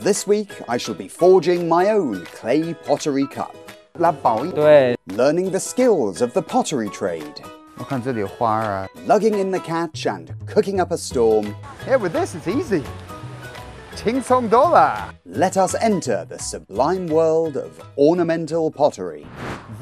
This week, I shall be forging my own clay pottery cup. 对， Learning the skills of the pottery trade. 我看这里有花啊。Lugging in the catch and cooking up a storm. Yeah, with this it's easy. 轻松多了。 Let us enter the sublime world of ornamental pottery.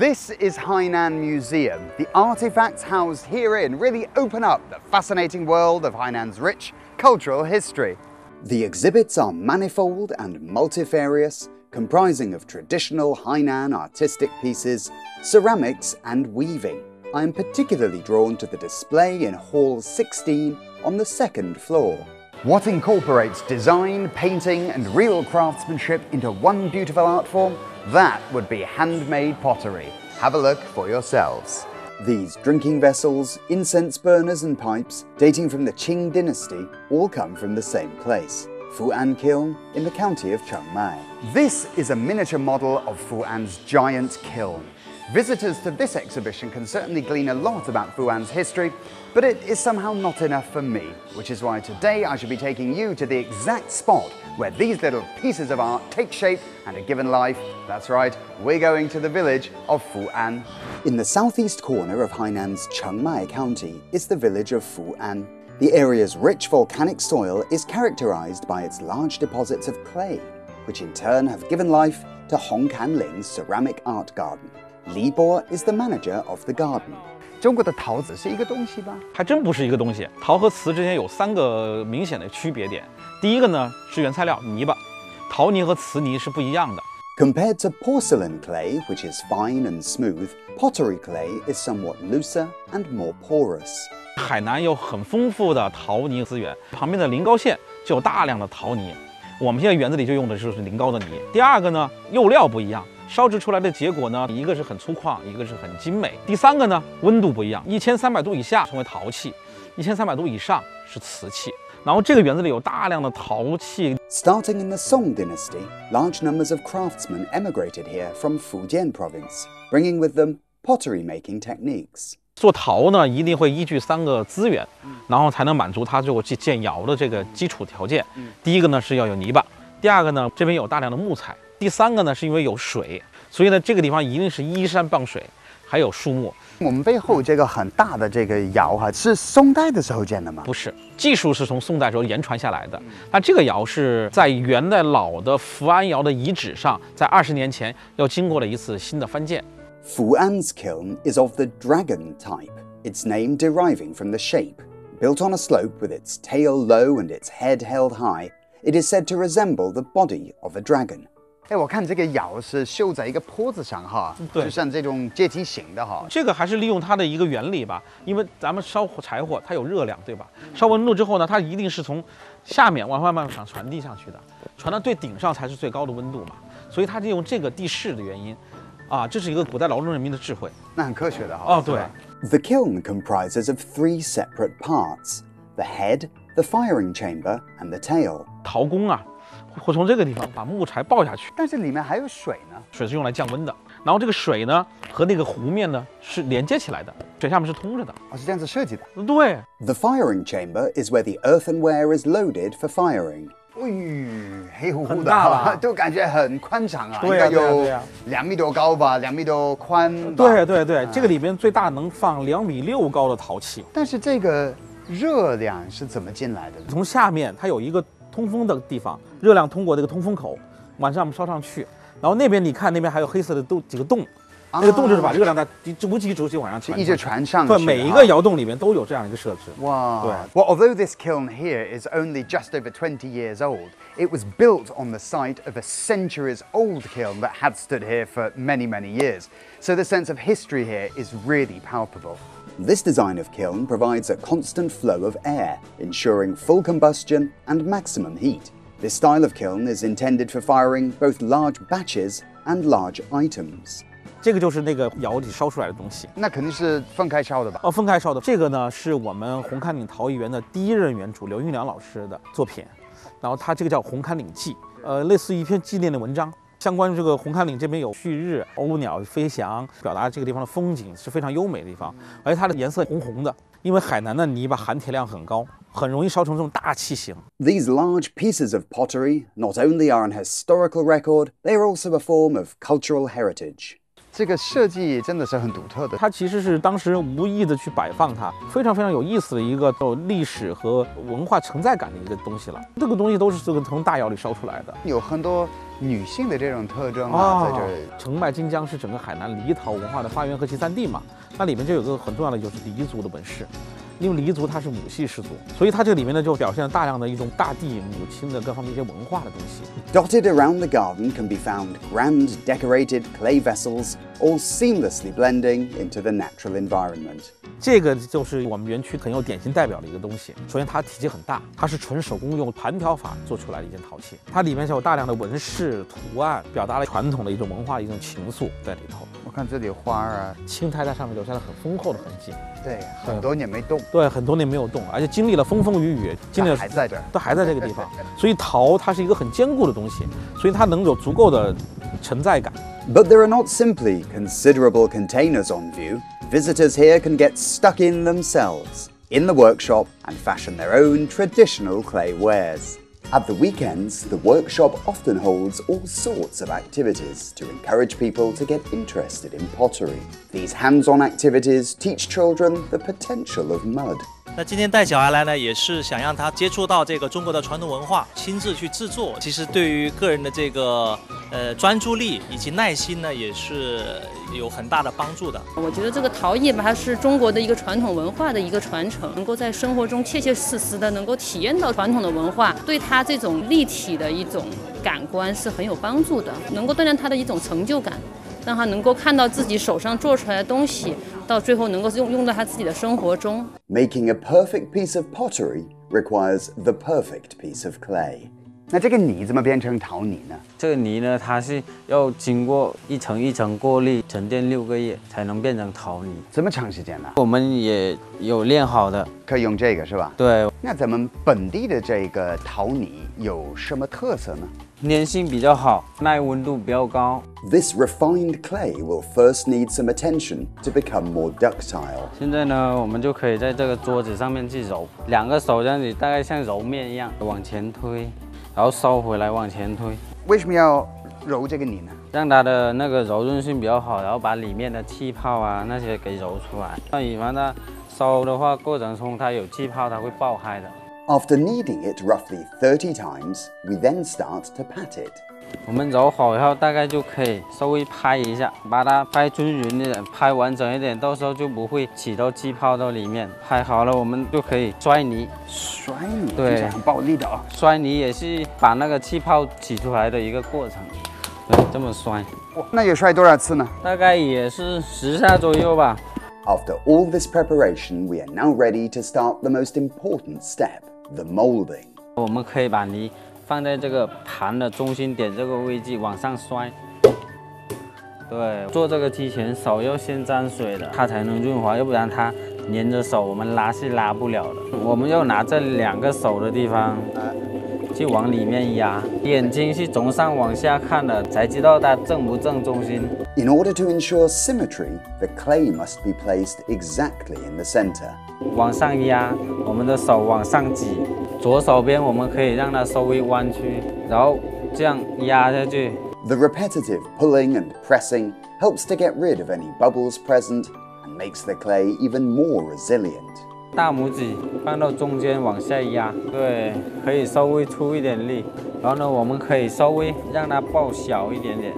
This is Hainan Museum. The artifacts housed herein really open up the fascinating world of Hainan's rich cultural history. The exhibits are manifold and multifarious, comprising of traditional Hainan artistic pieces, ceramics and weaving. I am particularly drawn to the display in Hall 16 on the second floor. What incorporates design, painting and real craftsmanship into one beautiful art form? That would be handmade pottery. Have a look for yourselves. These drinking vessels, incense burners and pipes, dating from the Qing dynasty, all come from the same place, Fu'an Kiln in the county of Chiang Mai. This is a miniature model of Fu'an's giant kiln. Visitors to this exhibition can certainly glean a lot about Fu'an's history, but it is somehow not enough for me, which is why today I shall be taking you to the exact spot where these little pieces of art take shape and are given life. That's right, we're going to the village of Fu'an. In the southeast corner of Hainan's Chiang Mai County is the village of Fu'an. The area's rich volcanic soil is characterized by its large deposits of clay, which in turn have given life to Hong Kanling's ceramic art garden. Li Bo is the manager of the garden. 中国的陶瓷是一个东西吧？还真不是一个东西。陶和瓷之间有3个明显的区别点。第一个呢是原材料泥巴，陶泥和瓷泥是不一样的。Compared to porcelain clay, which is fine and smooth, pottery clay is somewhat looser and more porous. 海南有很丰富的陶泥资源，旁边的临高县就有大量的陶泥。我们现在园子里就用的就是临高的泥。第二个呢，釉料不一样。烧制出来的结果呢，一个是很粗犷，一个是很精美。第3个呢，温度不一样，1300度以下称为陶器，1300度以上是瓷器。然后这个园子里有大量的陶器。Starting in the Song dynasty, large numbers of craftsmen emigrated here from Fujian province, bringing with them pottery-making techniques. 做陶呢，一定会依据3个资源，然后才能满足它这个建窑的这个基础条件。第一个呢是要有泥巴，第二个呢这边有大量的木材。第3个呢，是因为有水，所以呢，这个地方一定是依山傍水，还有树木。我们背后这个很大的这个窑哈，是宋代的时候建的吗？不是，技术是从宋代时候延传下来的。但这个窑是在元代老的福安窑的遗址上，在20年前又经过了一次新的翻建。Fu'an's kiln is of the dragon type, its name deriving from the shape. Built on a slope with its tail low and its head held high, it is said to resemble the body of a dragon. 哎，我看这个窑是绣在一个坡子上哈，对，就像这种阶梯形的哈。这个还是利用它的一个原理吧，因为咱们烧柴火它有热量，对吧？烧温度之后呢，它一定是从下面慢慢传递上去的，传到最顶上才是最高的温度嘛。所以它利用这个地势的原因，啊，这是一个古代劳动人民的智慧。那很科学的哈。哦，对。The kiln comprises of 3 separate parts: the head, the firing chamber, and the tail. 陶工啊，会从这个地方把木材爆下去，但是里面还有水呢。水是用来降温的。然后这个水呢和那个湖面呢是连接起来的，水下面是通着的。哦，是这样子设计的。对。The firing chamber is where the earthenware is loaded for firing. 黑乎乎很大的，吧都感觉很宽敞啊，对啊应该有对啊2米多高吧，2米多宽吧。对对对，这个里边最大能放2.6米高的陶器。但是这个热量是怎么进来的？从下面它有一个通风的地方，热量通过这个通风口往上烧上去，然后那边你看那边还有黑色的几个洞。那个洞就是把热量它逐级往上传，一直传上去。对，每一个窑洞里面都有这样一个设置。哇，对。Well, although this kiln here is only just over 20 years old, it was built on the site of a centuries-old kiln that had stood here for many, many years. So the sense of history here is really palpable. This design of kiln provides a constant flow of air, ensuring full combustion and maximum heat. This style of kiln is intended for firing both large batches and large items. 这个就是那个窑里烧出来的东西，那肯定是分开烧的吧？哦，分开烧的。这个呢是我们红磡岭陶艺园的第1任园主刘运良老师的作品，然后他这个叫《红磡岭记》，类似于一篇纪念的文章。相关这个红磡岭这边有旭日、鸥鸟飞翔，表达这个地方的风景是非常优美的地方，而且它的颜色红红的，因为海南的泥巴含铁量很高，很容易烧成这种大器型。These large pieces of pottery not only are an historical record, they are also a form of cultural heritage. 这个设计真的是很独特的，它其实是当时无意的去摆放它，非常非常有意思的一个有历史和文化承载感的一个东西了。这个东西都是这个从大窑里烧出来的，有很多女性的这种特征啊，在这里。澄迈金江是整个海南黎陶文化的发源和集散地嘛，那里面就有个很重要的就是黎族的本事。因为黎族它是母系氏族，所以它这里面呢就表现了大量的一种大地母亲的各方面一些文化的东西。Dotted around the garden can be found grand decorated clay vessels, all seamlessly blending into the natural environment. 这个就是我们园区很有典型代表的一个东西。首先它体积很大，它是纯手工用盘条法做出来的一件陶器，它里面就有大量的纹饰图案，表达了传统的一种文化的一种情愫在里头。我看这里花啊，青苔在上面留下了很丰厚的痕迹。对，很多年没动。对，很多年没有动，而且经历了风风雨雨，经历了还在这儿，都还在这个地方。所以陶它是一个很坚固的东西，所以它能有足够的承载感。But there are not simply considerable containers on view. Visitors here can get stuck in themselves, in the workshop, and fashion their own traditional clay wares. At the weekends, the workshop often holds all sorts of activities to encourage people to get interested in pottery. These hands-on activities teach children the potential of mud. 那今天带小孩来呢，也是想让他接触到这个中国的传统文化，亲自去制作。其实对于个人的这个专注力以及耐心呢，也是有很大的帮助的。我觉得这个陶艺吧，它是中国的一个传统文化的一个传承，能够在生活中切切实实的能够体验到传统的文化，对他这种立体的一种感官是很有帮助的，能够锻炼他的一种成就感。让他能够看到自己手上做出来的东西，到最后能够用到他自己的生活中。Making a perfect piece of pottery requires the perfect piece of clay. 那这个泥怎么变成陶泥呢？这个泥呢，它是要经过一层一层过滤，沉淀6个月才能变成陶泥。这么长时间呢？我们也有炼好的，可以用这个是吧？对。那咱们本地的这个陶泥有什么特色呢？粘性比较好，耐温度比较高。This refined clay will first need some attention to become more ductile. 现在呢，我们就可以在这个桌子上面去揉，2个手这样子，大概像揉面一样，往前推，然后收回来，往前推。为什么要揉这个泥呢？让它的那个柔韧性比较好，然后把里面的气泡啊那些给揉出来。那以防它烧的话，过程中它有气泡，它会爆开的。After kneading it roughly 30 times, we then start to pat it. 我们揉好以后，大概就可以稍微拍一下，把它拍均匀一点，拍完整一点，到时候就不会起到气泡到里面。拍好了，我们就可以摔泥。摔泥，对，很暴力的啊！摔泥也是把那个气泡起出来的一个过程。对，这么摔。那有摔多少次呢？大概也是10下左右吧。After all this preparation, we are now ready to start the most important step, the molding. 我们可以把泥放在这个盘的中心点这个位置往上摔。对，做这个之前手要先沾水的，它才能润滑，要不然它粘着手，我们拉是拉不了的。我们要拿这2个手的地方去往里面压，眼睛是从上往下看的，才知道它正不正中心。In order to ensure symmetry, the clay must be placed exactly in the center. 往上压，我们的手往上挤，左手边我们可以让它稍微弯曲，然后这样压下去。The repetitive pulling and pressing helps to get rid of any bubbles present and makes the clay even more resilient. 大拇指放到中间往下压，对，可以稍微出一点力，然后呢，我们可以稍微让它爆小一点点。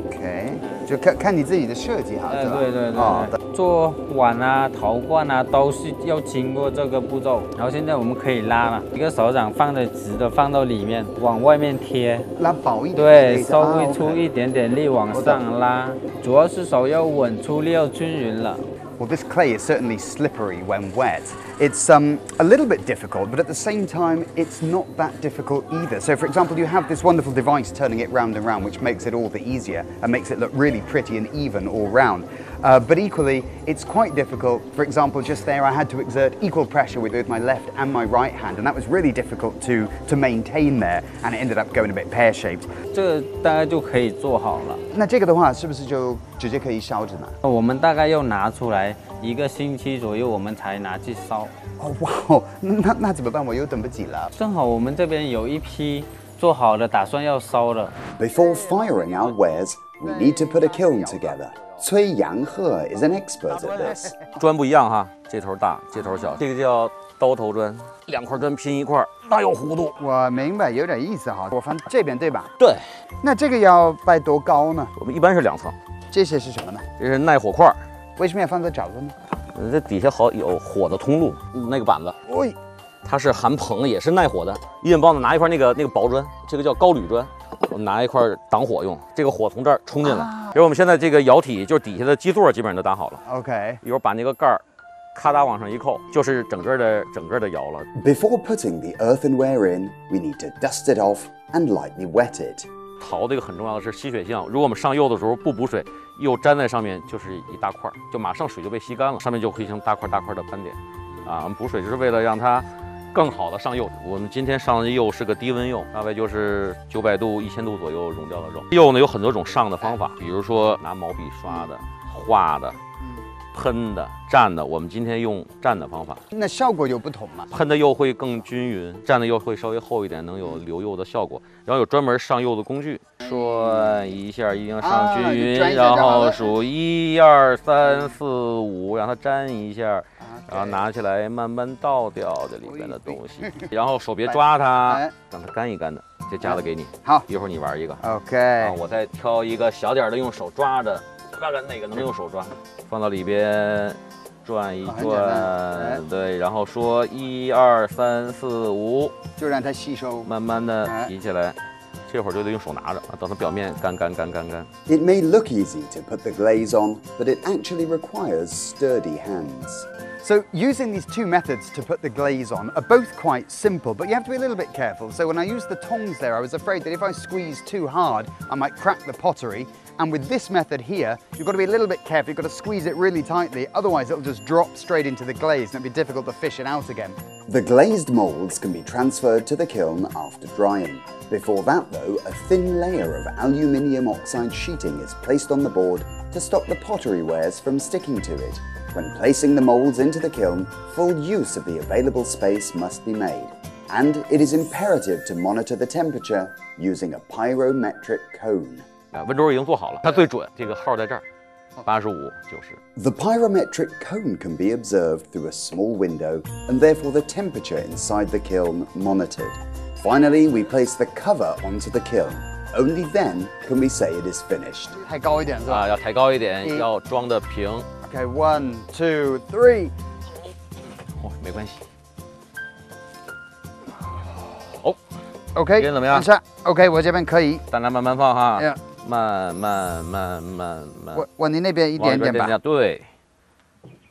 OK， 就看你自己的设计哈，是吧？对对对。哦，做碗啊、陶罐啊，都是要经过这个步骤。然后现在我们可以拉了，一个手掌放的直的放到里面，往外面贴，拉薄一点。对，稍微出一点点力往上拉，主要是手要稳，出力要均匀了。Well, this clay is certainly slippery when wet. It's a little bit difficult, but at the same time, it's not that difficult either. So, for example, you have this wonderful device turning it round and round, which makes it all the easier and makes it look really pretty and even all round. But equally, it's quite difficult. For example, just there, I had to exert equal pressure with both my left and my right hand, and that was really difficult to maintain there, and it ended up going a bit pear-shaped. 这个大概就可以做好了。那这个的话，是不是就直接可以烧着呢？我们大概要拿出来1个星期左右我们才拿去烧。哦哇，那怎么办？我又等不及了。正好我们这边有一批做好的，打算要烧了。Before firing our wares, we need to put a kiln together. Cui Yanghe is an expert at this. 砖不一样哈，这头大，这头小，这个叫刀头砖，2块砖拼一块，大有弧度。我明白，有点意思哈。我放这边对吧？对。那这个要摆多高呢？我们一般是2层。这些是什么呢？这是耐火块。为什么要放在角落呢？这底下好有火的通路，那个板子。喂，它是含硼，也是耐火的。一本帮子拿一块那个薄砖，这个叫高铝砖。我们拿一块挡火用，这个火从这儿冲进来。因为我们现在这个窑体就是底下的基座基本上都搭好了。OK， 一会儿把那个盖儿咔嗒往上一扣，就是整个的窑了。Before putting the earthenware in, we need to dust it off and lightly wet it. 陶这个很重要的是吸水性，如果我们上釉的时候不补水，釉粘在上面就是一大块，就马上水就被吸干了，上面就会形成大块的斑点。我们补水就是为了让它更好的上釉。我们今天上的釉是个低温釉，大概就是900度、1000度左右熔掉的肉。釉呢有很多种上的方法，比如说拿毛笔刷的、画的、喷的、蘸的。我们今天用蘸的方法，那效果有不同吗？喷的釉会更均匀，蘸的釉会稍微厚一点，能有留釉的效果。然后有专门上釉的工具，说一下一定上均匀，然后数1、2、3、4、5，让它沾一下。然后拿起来慢慢倒掉这里边的东西，然后手别抓它，让它干一干的。这夹子给你，好，一会儿你玩一个。OK， 我再挑一个小点的，用手抓着，看看哪个能用手抓，放到里边转一转，对，然后说1、2、3、4、5，就让它吸收，慢慢的提起来。这会儿就得用手拿着，等它表面干。It may look easy to put the glaze on, but it actually requires sturdy hands. So using these two methods to put the glaze on are both quite simple, but you have to be a little bit careful. So when I used the tongs there, I was afraid that if I squeezed too hard, I might crack the pottery. And with this method here, you've got to be a little bit careful. You've got to squeeze it really tightly, otherwise it'll just drop straight into the glaze and it'll be difficult to fish it out again. The glazed molds can be transferred to the kiln after drying. Before that though, a thin layer of aluminium oxide sheeting is placed on the board to stop the pottery wares from sticking to it. When placing the molds into the kiln, full use of the available space must be made. And it is imperative to monitor the temperature using a pyrometric cone. 温轴已经做好了，它最准，这个号在这儿，85、90。The pyrometric cone can be observed through a small window, and therefore the temperature inside the kiln monitored. Finally, we place the cover onto the kiln. Only then can we say it is finished. 抬高一点是吧？要抬高一点，要装得平。Okay, 1, 2, 3. 没关系。OK， 这边怎么样？OK， 我这边可以。大家慢慢放哈。Yeah. 慢。往你那边一点点吧。对，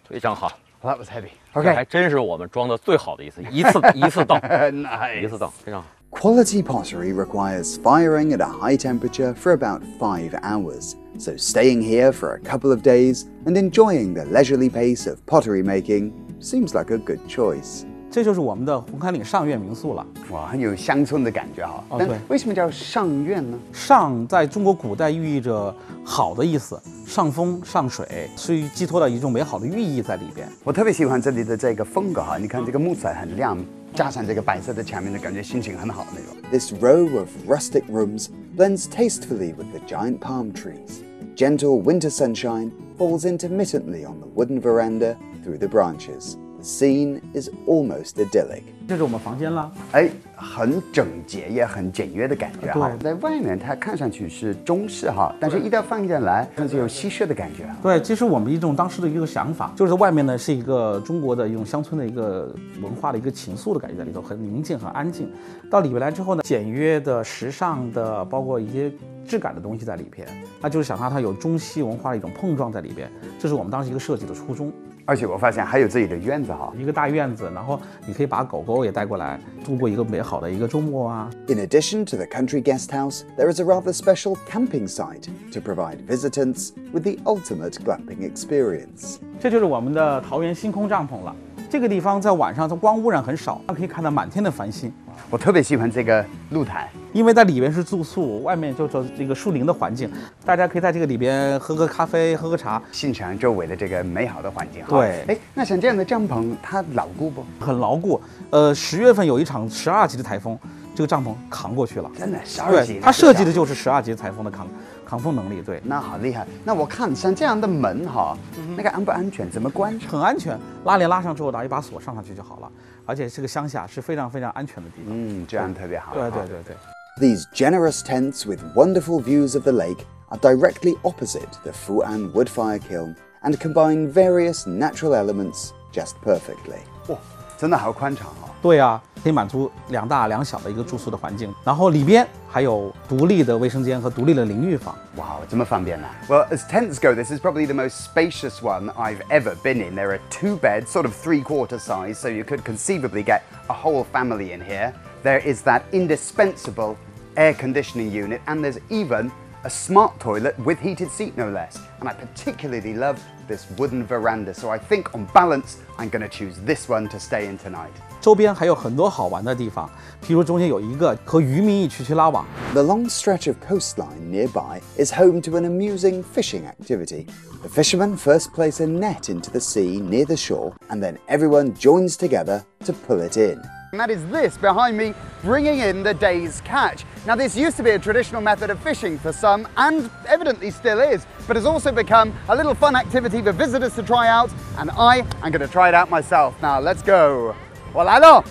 非常好。That was heavy. 这 OK， 还真是我们装的最好的一次，一次到， Nice. 一次到，非常好。Quality pottery requires firing at a high temperature for about 5 hours, so staying here for a couple of days and enjoying the leisurely pace of pottery making seems like a good choice. 这就是我们的红坎岭上院民宿了。哇，很有乡村的感觉哈。哦，对。为什么叫上院呢？上在中国古代寓意着好的意思，上风上水，是寄托了一种美好的寓意在里边。我特别喜欢这里的这个风格哈，你看这个木材很亮，加上这个白色的墙面的感觉，心情很好那种。This row of rustic rooms blends tastefully with the giant palm trees. Gentle winter sunshine falls intermittently on the wooden veranda through the branches. The scene is almost idyllic. 这是我们房间啦。哎，很整洁也很简约的感觉哈。对，在外面它看上去是中式哈，但是一到放进来，甚至有西式的感觉。对，其实我们一种当时的一个想法，就是外面呢是一个中国的一种乡村的一个文化的一个情愫的感觉在里头，很宁静很安静。到里边来之后呢，简约的、时尚的，包括一些质感的东西在里边，那就是想让它有中西文化的一种碰撞在里边，这是我们当时一个设计的初衷。而且我发现还有自己的院子哈，一个大院子，然后你可以把狗狗也带过来，度过一个美好的一个周末啊。In addition to the country guest house, there is a rather special camping site to provide visitants with the ultimate glamping experience. 这就是我们的桃园星空帐篷了。这个地方在晚上它光污染很少，可以看到满天的繁星。我特别喜欢这个露台，因为在里边是住宿，外面就是这个树林的环境，大家可以在这个里边喝个咖啡、喝个茶，欣赏周围的这个美好的环境。对，哎，那像这样的帐篷，它牢固不？很牢固。10月份有一场12级的台风，这个帐篷扛过去了。真的12级？它设计的就是12级台风的抗风能力。对，那好厉害。那我看像这样的门哈，那个安不安全？怎么关？很安全，拉链拉上之后拿一把锁上去就好了。而且这个乡下是非常非常安全的地方。这样特别好。对。These generous tents with wonderful views of the lake are directly opposite the Fu'an wood fire kiln and combine various natural elements just perfectly. 哇，真的好宽敞哦。对啊，可以满足2大2小的一个住宿的环境，然后里边还有独立的卫生间和独立的淋浴房。哇，这么方便啊。Well, as tents go, this is probably the most spacious one I've ever been in. There are 2 beds, sort of 3/4 size, so you could conceivably get a whole family in here. There is that indispensable air conditioning unit, and there's even a smart toilet with heated seat, no less. And I particularly love this wooden veranda, so I think on balance, I'm going to choose this one to stay in tonight. 周边还有很多好玩的地方，譬如中间有一个和渔民一起去拉网。The long stretch of coastline nearby is home to an amusing fishing activity. The fishermen first place a net into the sea near the shore, and then everyone joins together to pull it in. And that is this behind me, bringing in the day's catch. Now, this used to be a traditional method of fishing for some, and evidently still is, but has also become a little fun activity for visitors to try out, and I am going to try it out myself. Now, let's go. 我来了.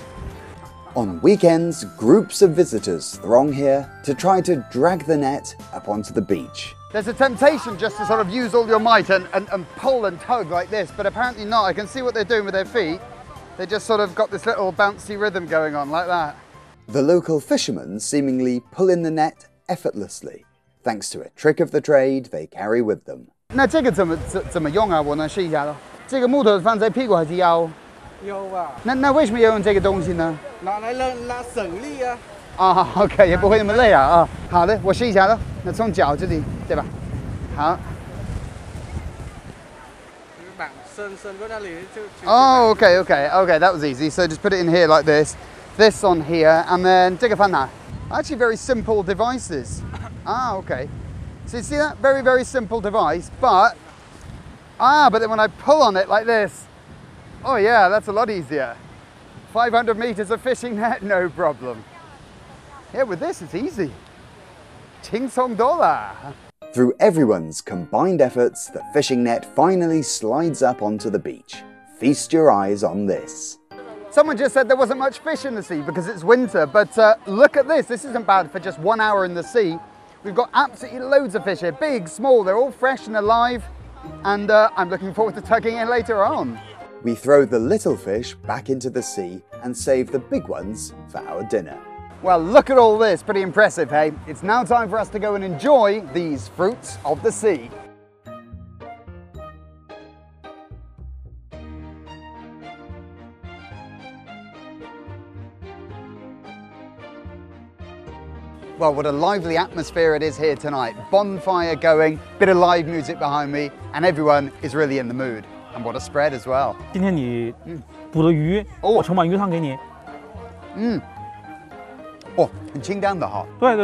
On weekends, groups of visitors throng here to try to drag the net up onto the beach. There's a temptation just to sort of use all your might and pull and tug like this, but apparently not. I can see what they're doing with their feet. They just sort of got this little bouncy rhythm going on like that. The local fishermen seemingly pull in the net effortlessly, thanks to a trick of the trade they carry with them. 那这个怎么用啊？我能试一下咯。这个木头放在屁股还是腰？腰吧。那为什么要用这个东西呢？拿来拉省力啊。啊 ，OK， 也不会那么累啊啊。好的，我试一下咯。那从脚这里，对吧？好。Oh, okay, that was easy. So just put it in here like this on here, and then 这个放哪？ Actually, very simple devices. Okay. So you see that? Very, very simple device, but then when I pull on it like this, oh yeah, that's a lot easier. 500 meters of fishing net, no problem. Yeah, with this, it's easy. 轻松多了。 Through everyone's combined efforts, the fishing net finally slides up onto the beach. Feast your eyes on this. Someone just said there wasn't much fish in the sea because it's winter, but look at this. This isn't bad for just 1 hour in the sea. We've got absolutely loads of fish here, big, small, they're all fresh and alive, and I'm looking forward to tugging in later on. We throw the little fish back into the sea and save the big ones for our dinner. Well, look at all this, pretty impressive, hey? It's now time for us to go and enjoy these fruits of the sea. Well, what a lively atmosphere it is here tonight. Bonfire going, bit of live music behind me, and everyone is really in the mood. And what a spread as well. 今天你捕的鱼，我盛碗鱼汤给你。很清淡的哈。对，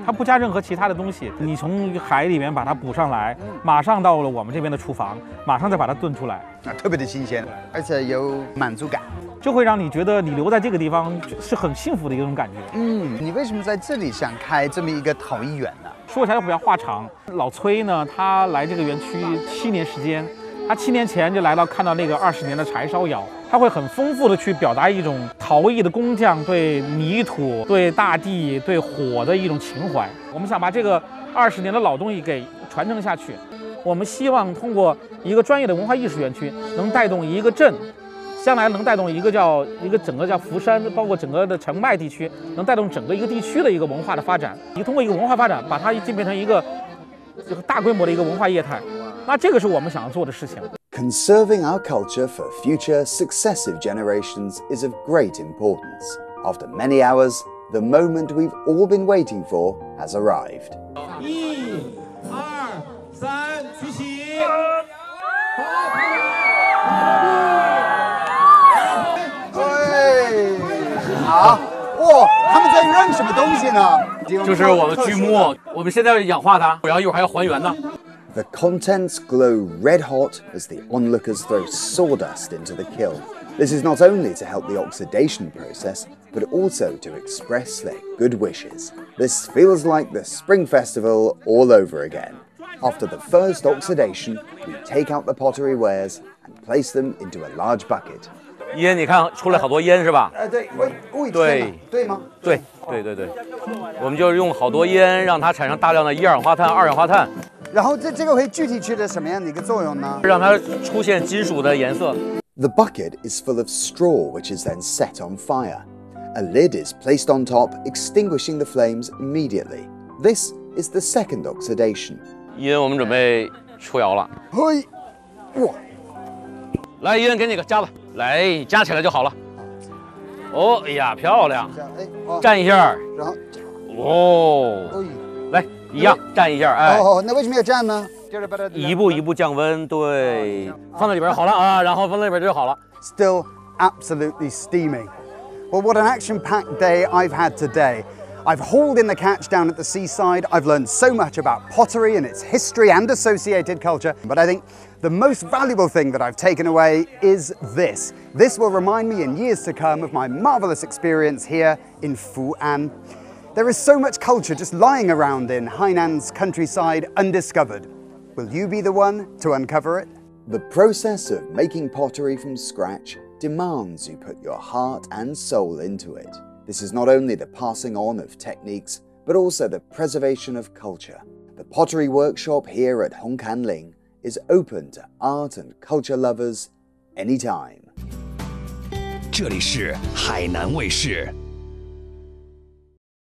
它不加任何其他的东西，你从海里面把它捕上来，马上到了我们这边的厨房，马上再把它炖出来，特别的新鲜，而且有满足感，就会让你觉得你留在这个地方是很幸福的一种感觉。你为什么在这里想开这么一个陶艺园呢？说起来比较话长，老崔呢，他来这个园区7年时间，他7年前就来到看到那个20年的柴烧窑。他会很丰富的去表达一种陶艺的工匠对泥土、对大地、对火的一种情怀。我们想把这个20年的老东西给传承下去。我们希望通过一个专业的文化艺术园区，能带动一个镇，将来能带动一个整个叫福山，包括整个的澄迈地区，能带动整个一个地区的一个文化的发展。你通过一个文化发展，把它变成一个大规模的一个文化业态。那这个是我们想要做的事情。Conserving our culture for future successive generations is of great importance. After many hours, the moment we've all been waiting for has arrived. 1、2、3，举起！啊，哇，他们在扔什么东西呢？就是我们锯木，我们现在要氧化它，然后一会儿还要还原呢。The contents glow red hot as the onlookers throw sawdust into the kiln. This is not only to help the oxidation process, but also to express their good wishes. This feels like the Spring Festival all over again. After the first oxidation, we take out the pottery wares and place them into a large bucket. 烟，你看出来好多烟是吧？对，对吗？对，我们就用好多烟，让它产生大量的一氧化碳、二氧化碳。然后这个会具体起着什么样的一个作用呢？让它出现金属的颜色。The bucket is full of straw, which is then set on fire. A lid is placed on top, extinguishing the flames immediately. This is the second oxidation. 烟，我们准备出窑了。嘿，哇！来，烟给你个夹子，来夹起来就好了。哦，哎呀，漂亮！站一下，然后，哦，来，一样站一下，哎。哦，那为什么要站呢？一步一步降温，对，放在里边好了啊，然后放在里边就好了。Still absolutely steaming. Well, what an action-packed day I've had today. I've hauled in the catch down at the seaside. I've learned so much about pottery and its history and associated culture. But I think the most valuable thing that I've taken away is this. This will remind me in years to come of my marvelous experience here in Fu'an. There is so much culture just lying around in Hainan's countryside undiscovered. Will you be the one to uncover it? The process of making pottery from scratch demands you put your heart and soul into it. This is not only the passing on of techniques, but also the preservation of culture. The pottery workshop here at Hongkanling is open to art and culture lovers anytime. 这里是海南卫视。